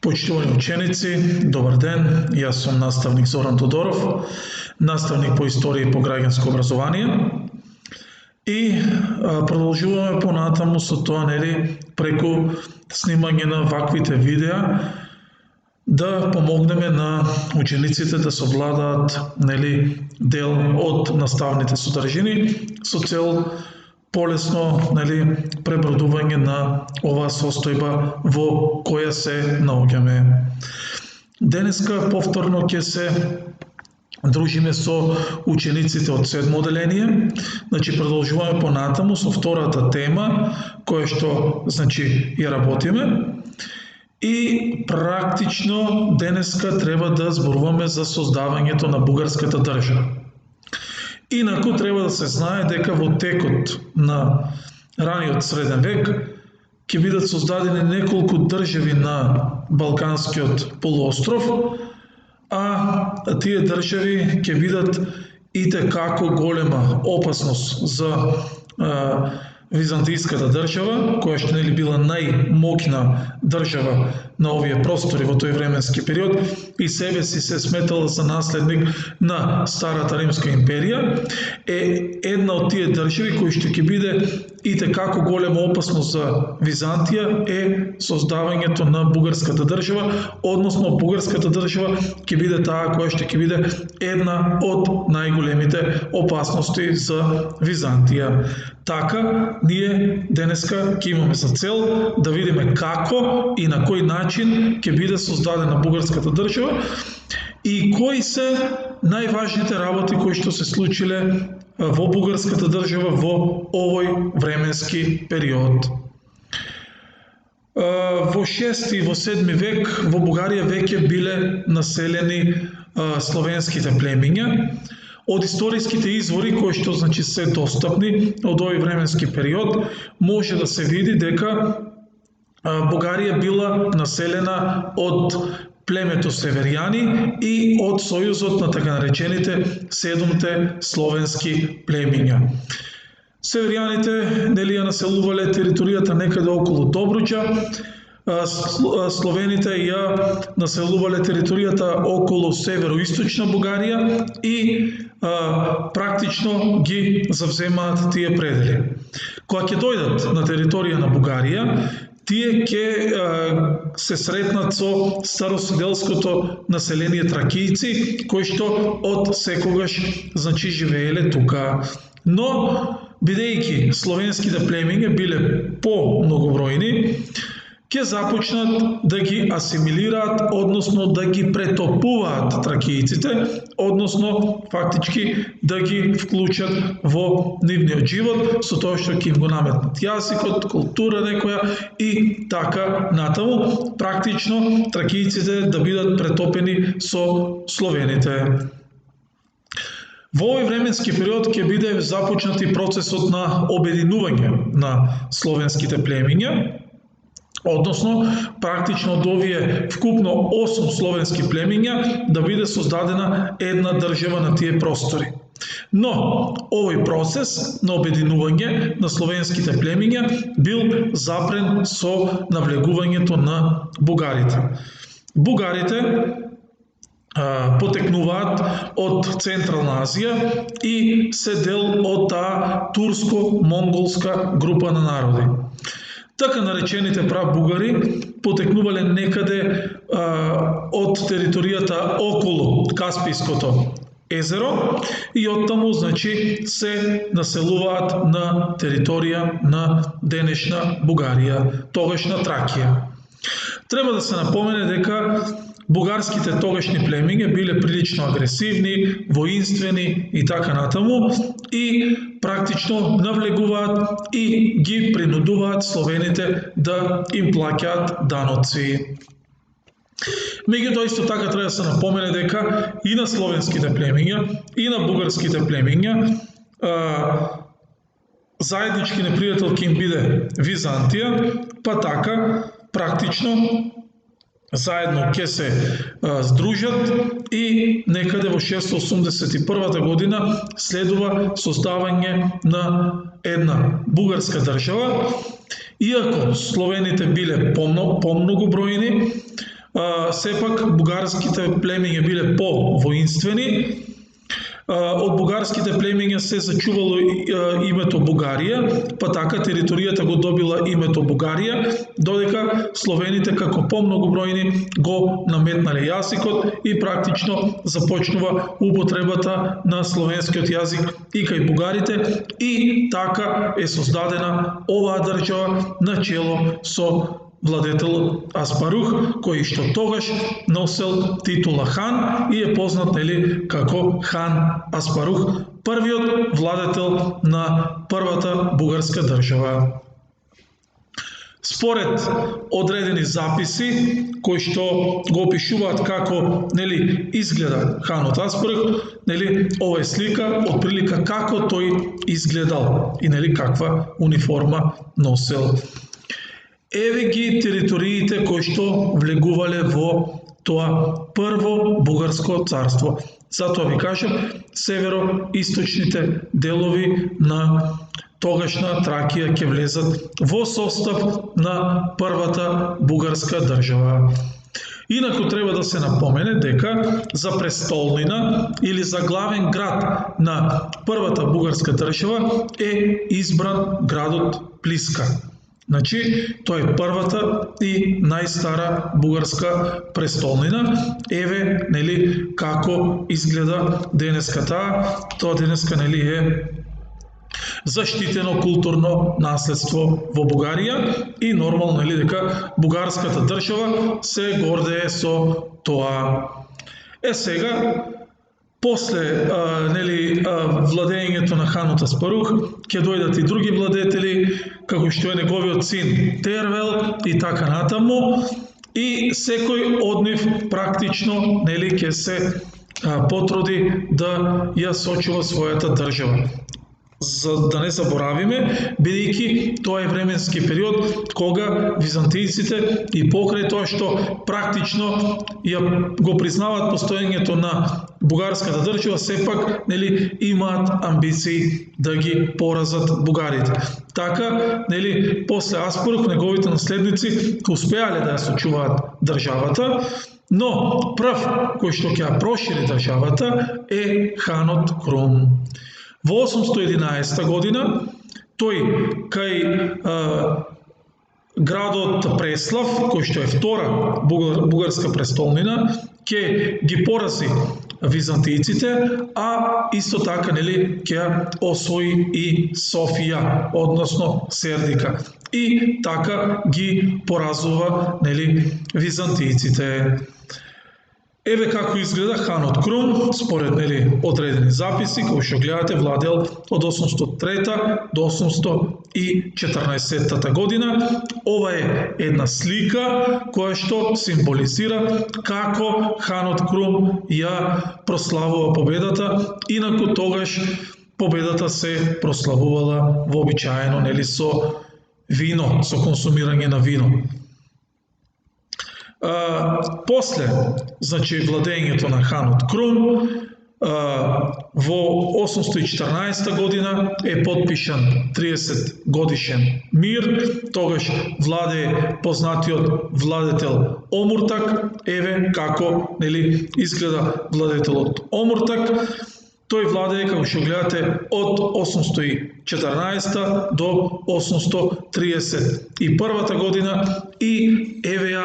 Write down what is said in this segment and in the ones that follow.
Почитувани ученици, добар ден, јас сум наставник Зоран Тодоров, наставник по историја и по граѓанско образование. И продолжуваме понатаму со тоа, преку снимање на ваквите видеа, да помогнеме на учениците да совладаат, дел од наставните содржини со цел полесно, пребродување на оваа состојба во која се наоѓаме. Денеска повторно ќе се дружиме со учениците од 7 оделение, продолжуваме понатаму со втората тема, која што, ја работиме. И практично денеска треба да зборуваме за создавањето на бугарската држава. Инаку треба да се знае дека во текот на раниот среден век ќе бидат создадени неколку држави на Балканскиот полуостров, а тие држави ќе бидат итекако голема опасност за византиската држава, која што била најмоќна држава на овие простори во тој временски период и себе си се сметала за наследник на Старата Римска империја, една од тие држави кои што ќе биде итекако голема опасност за Византија создавањето на бугарската држава, односно бугарската држава ќе биде таа која што ќе биде една од најголемите опасности за Византија. Така, ние денеска ќе имаме за цел да видиме како и на кој начин ќе биде создадена бугарската држава и кои се најважните работи кои што се случиле во бугарската држава во овој временски период. Во 6 и во 7 век во Бугарија веќе биле населени словенските племиња. Од историските извори кои што се достапни од овој временски период, може да се види дека Бугарија била населена од племето северјани и од сојузот на така наречените 7 словенски племиња. Северјаните ја населувале територијата некаде околу Добруџа, словените ја населувале територијата околу североисточна Бугарија и практично ги завземаат тие предели. Кога ќе дојдат на територија на Бугарија, тие ќе се сретнат со староседелското население тракијци, кои што од секогаш живееле тука. Но, бидејќи словенските племиња биле по-многобројни, ќе започнат да ги асимилираат, односно да ги претопуваат тракијците, односно фактички да ги вклучат во нивниот живот, со тоа што ќе им го наметнат јазикот, култура некоја и така натаму, практично тракијците да бидат претопени со словените. Во овој временски период ќе биде започнат и процесот на обединување на словенските племиња, односно, практично од овие вкупно 8 словенски племиња да биде создадена една држава на тие простори. Но, овој процес на обединување на словенските племиња бил запрен со навлегувањето на бугарите. Бугарите потекнуваат од Централна Азија и се дел од таа турско-монголска група на народи. Така наречените прабугари потекнувале некаде од територијата околу Каспиското езеро и оттаму се населуваат на територија на денешна Бугарија, тогашна Тракија. Треба да се напомене дека бугарските тогашни племиња биле прилично агресивни, воинствени и така натаму и практично навлегуваат и ги принудуваат словените да им плаќаат даноци. Меѓутоа исто така треба да се напомене дека и на словенските племиња и на бугарските племиња заеднички непријател ќе им биде Византија, па така практично заедно ќе се здружат и некаде во 681 година следува создавање на една бугарска држава. Иако словените биле помногобројни, сепак бугарските племиња биле по-воинствени. Од бугарските племиња се зачувало името Бугарија, па така територијата го добила името Бугарија, додека словените како помногобројни го наметнале јазикот и практично започнува употребата на словенскиот јазик и кај бугарите, и така е создадена оваа држава на чело со владетелот Аспарух, кој што тогаш носел титула хан и е познат како хан Аспарух, првиот владетел на првата бугарска држава. Според одредени записи кои што го опишуваат како изгледа ханот Аспарух, ова е слика отприлика како тој изгледал и каква униформа носел. Еве ги териториите кои што влегувале во тоа прво бугарско царство. Затоа ви кажам, северо-источните делови на тогашна Тракија ќе влезат во состав на првата бугарска држава. Инаку треба да се напомене дека за престолнина или за главен град на првата бугарска држава е избран градот Плиска. Значи, тоа е првата и најстара бугарска престолнина. Еве, како изгледа денеска таа. Тоа денеска, е заштитено културно наследство во Бугарија и нормално, дека бугарската држава се гордее со тоа. Сега, после владењето на ханот Аспарух, ќе дојдат и други владетели, како што е неговиот син Тервел и така натаму, и секој од нив практично ќе се потруди да ја сочува својата држава. За да не заборавиме, бидејќи тоа е временски период кога византијците и покрај тоа што практично го признаваат постоењето на бугарската држава, сепак имаат амбиции да ги поразат бугарите. Така, после Аспарух неговите наследници успеале да ја сочуваат државата, но прв кој што ќе ја прошири државата е ханот Крум. Во 811 година, тој кај градот Преслав, кој што е втора бугарска престолнина, ќе ги порази византијците, а исто така ќе освои и Софија, односно Сердика. И така ги поразува византијците. Еве како изгледа ханот Крум, според одредени записи, кои што гледате, владел од 803 до 814 година. Ова е една слика која што символизира како ханот Крум ја прославува победата, инаку тогаш победата се прославувала вообичаено со вино, со консумирање на вино. После, владењето на ханот Крум, во 814 година е подпишан 30 годишен мир, тогаш владее познатиот владетел Омуртак. Еве како изгледа владетелот Омуртак. Тој владее, како што гледате, од 814 до 831 година и еве ја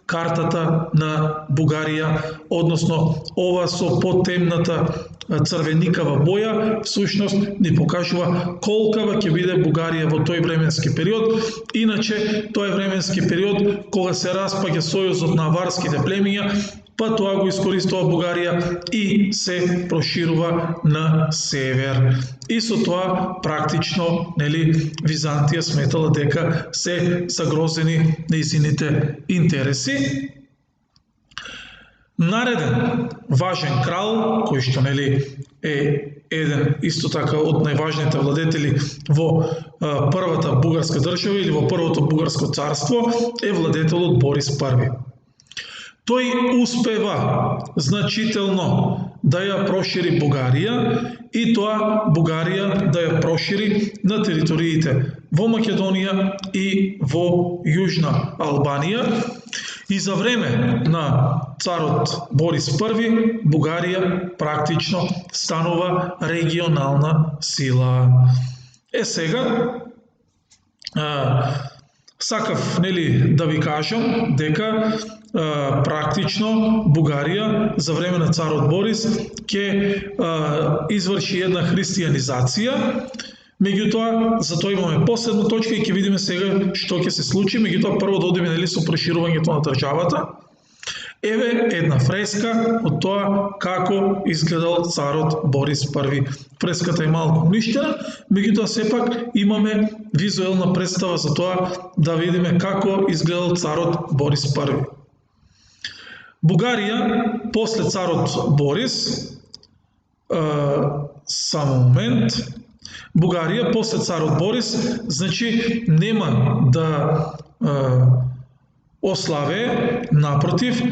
картата на Бугарија, односно ова со потемната црвеникава боја, всушност ни покажува колкава ќе биде Бугарија во тој временски период. Иначе, тој е временски период кога се распаѓа сојузот на аварските племиња, па тоа го искористува Бугарија и се проширува на север. И со тоа практично Византија сметала дека се загрозени нејзините интереси. Нареден важен крал, кој што е еден исто така од најважните владетели во првата бугарска држава или во првото бугарско царство, е владетелот Борис I. Тој успева значително да ја прошири Бугарија и тоа Бугарија да ја прошири на териториите во Македонија и во Јужна Албанија. И за време на царот Борис I, Бугарија практично станува регионална сила. Сега, сакав да ви кажам дека практично Бугарија за време на царот Борис ќе изврши една христијанизација. Меѓутоа, за тоа имаме последна точка и ќе видиме сега што ќе се случи. Меѓутоа, прво да одиме со проширувањето на државата. Еве една фреска од тоа како изгледал царот Борис I. Фреската е малку уништена, меѓутоа сепак имаме визуелна представа за тоа да видиме како изгледал царот Борис I. Бугарија после царот Борис, само момент, Бугарија после царот Борис, значи нема да ославе, напротив,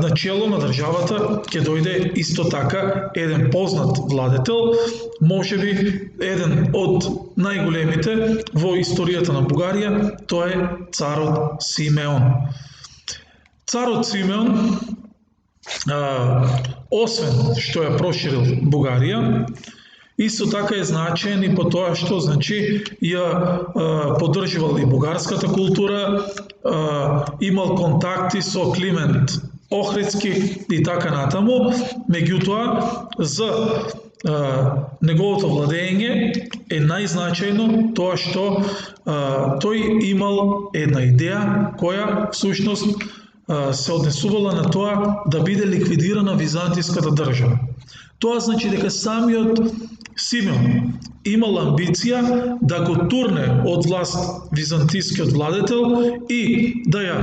начело на државата ќе дојде исто така еден познат владетел, можеби еден од најголемите во историјата на Бугарија, тоа е царот Симеон. Царот Симеон, освен што ја проширил Бугарија, исто така е значаен и по тоа што значи ја поддржувал и бугарската култура, имал контакти со Климент Охридски и така натаму, меѓутоа за неговото владење е најзначајно тоа што тој имал една идеја која всушност се однесувала на тоа да биде ликвидирана византиската држава. Тоа значи дека самиот Симеон имал амбиција да го турне од власт византискиот владетел и да ја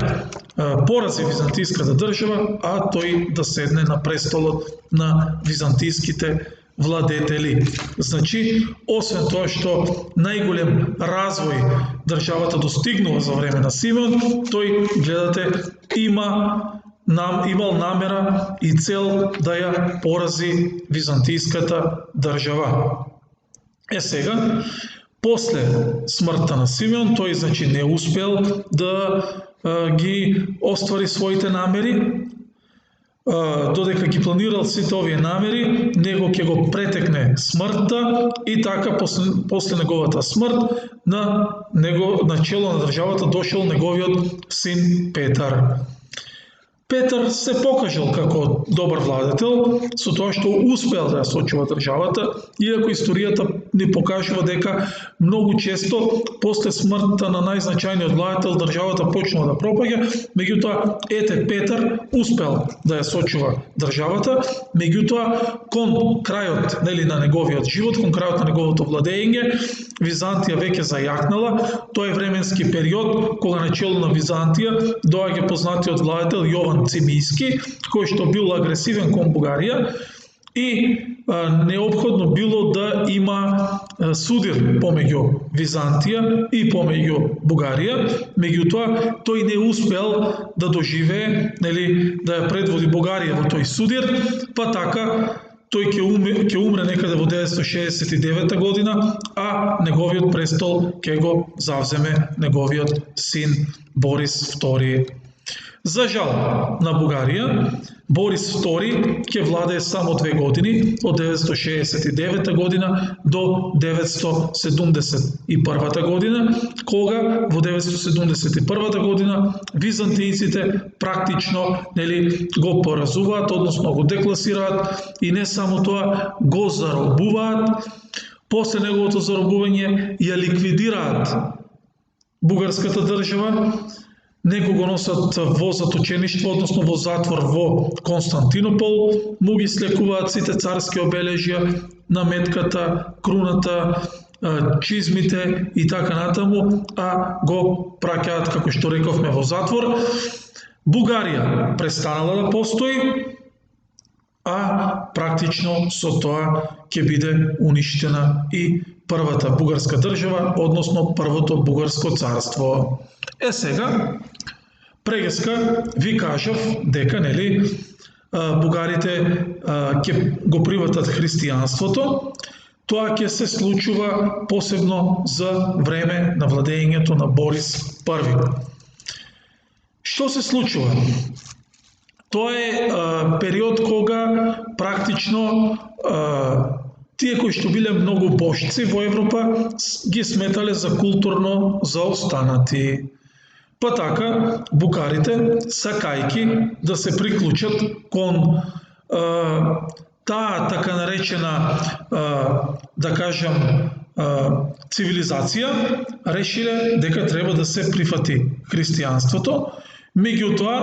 порази византиската држава, а тој да седне на престолот на византиските владетели. Значи, освен тоа што најголем развој државата достигнува за време на Симеон, тој, гледате, имал намера и цел да ја порази византиската држава. Сега, после смртта на Симеон, тој значи не успел да ги оствари своите намери, додека ги планирал сите овие намери, него ќе го претекне смртта и така после неговата смрт на чело на државата дошол неговиот син Петар. Петар се покажал како добар владетел со тоа што успеал да ја сочува државата, иако историјата ни покажува дека многу често после смртта на најзначајниот владетел државата почнува да пропаѓа, меѓутоа Петар успеал да ја сочува државата, меѓутоа кон крајот на неговиот живот, кон крајот на неговото владење, Византија веќе зајакнала. Тоа е временски период кога на чело на Византија доаѓа познатиот владетел Јован Цимиски, кој што бил агресивен кон Бугарија и неопходно било да има судир помеѓу Византија и помеѓу Бугарија, меѓутоа тој не успел да доживее, да ја предводи Бугарија во тој судир, па така тој ќе умре некаде во 969 година, а неговиот престол ќе го завземе неговиот син Борис II. За жал на Бугарија, Борис II ќе владее само 2 години, од 969 година до 971 година, кога во 971 година византијците практично го поразуваат, односно го декласираат и не само тоа, го заробуваат. После неговото заробување ја ликвидираат бугарската држава, него го носат во заточеништво, односно во затвор во Константинопол, му ги слекуваат сите царски обележја, наметката, круната, чизмите и така натаму, а го праќаат, како што рековме, во затвор. Бугарија престанала да постои, а практично со тоа ќе биде уништена и првата бугарска држава, односно првото бугарско царство. Сега, прегеска ви кажав дека бугарите ќе го приватат христијанството. Тоа ќе се случува посебно за време на владењето на Борис I. Што се случува? Тоа е период кога практично тие кои што биле многу бошци во Европа ги сметале за културно заостанати. Па така, бугарите, сакајки да се приклучат кон таа така наречена, да кажам, цивилизација, решиле дека треба да се прифати христијанството. Меѓутоа,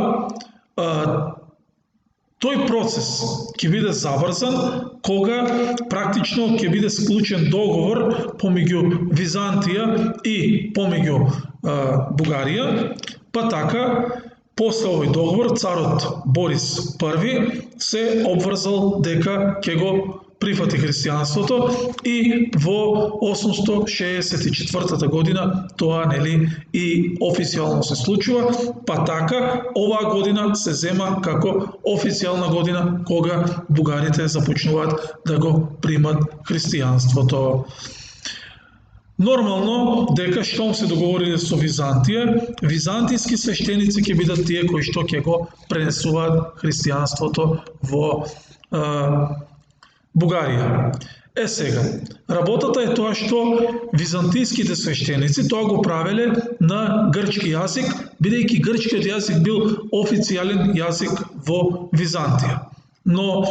тој процес ќе биде заврзан кога практично ќе биде склучен договор помеѓу Византија и помеѓу Бугарија, па така после овој договор царот Борис I се обврзал дека ќе го прифати христијанството и во 864 година тоа и официјално се случува, па така оваа година се зема како официјална година кога бугарите започнуваат да го примат христијанството. Нормално, дека штом се договориле со Византија, византијски свештеници ќе бидат тие кои што ќе го пренесуваат христијанството во Бугарија. Сега, работата е тоа што византиските свештеници тоа го правеле на грчки јазик, бидејќи грчкиот јазик бил официјален јазик во Византија. Но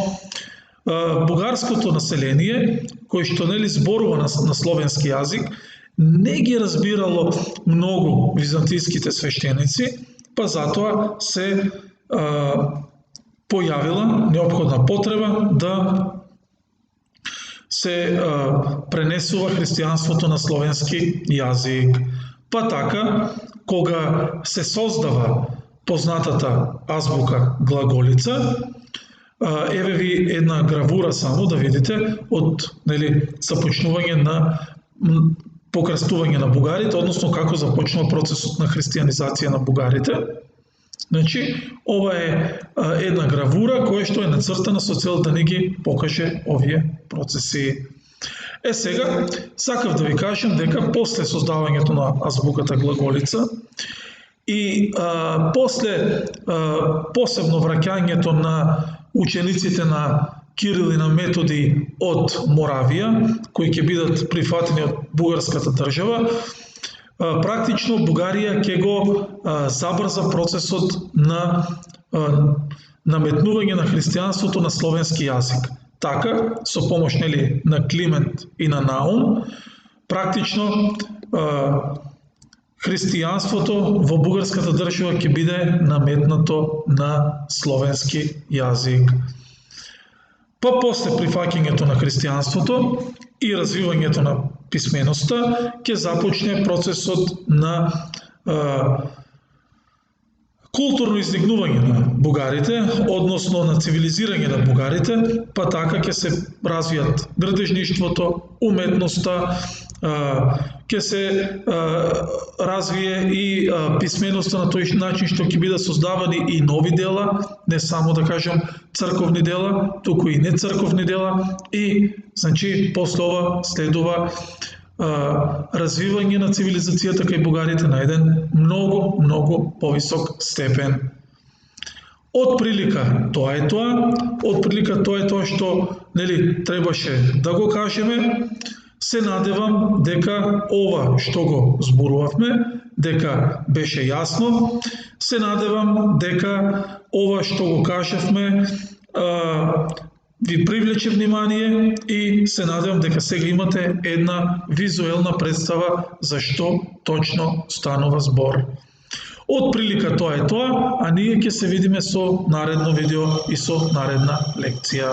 бугарското население, кој што зборува на словенски јазик, не ги разбирало многу византиските свештеници, па затоа се појавила неопходна потреба да се пренесува христијанството на словенски јазик. Па така, кога се создава познатата азбука Глаголица, еве ви една гравура само да видите од започнување на покрстување на бугарите, односно како започнува процесот на христијанизација на бугарите. Значи, ова е една гравура која што е нацртана со цел да ни ги покаже овие процеси. Сега, сакав да ви кажам дека после создавањето на азбуката Глаголица и после посебно враќањето на учениците на Кирил и на Методи од Моравија, кои ќе бидат прифатени од бугарската држава, практично Бугарија ќе го забрза процесот на наметнување на христијанството на словенски јазик. Така, со помош на Климент и на Наум, практично христијанството во бугарската држава ќе биде наметнато на словенски јазик. Па после прифаќањето на христијанството и развивањето на писменоста ќе започне процесот на културно издигнување на бугарите, односно на цивилизирање на бугарите, па така ќе се развијат градежништвото, уметноста, ќе се развие и писменоста на тој начин што ќе бидат создавани и нови дела, не само да кажам црковни дела, туку и не црковни дела, и значи после ова следува развивање на цивилизацијата кај бугарите на еден многу повисок степен. Отприлика тоа е тоа што требаше да го кажеме. Се надевам дека ова што го зборувавме, дека беше јасно. Се надевам дека ова што го кажавме ви привлече внимание и се надевам дека сега имате една визуелна представа за што точно станува збор. Отприлика тоа е тоа, а ние ќе се видиме со наредно видео и со наредна лекција.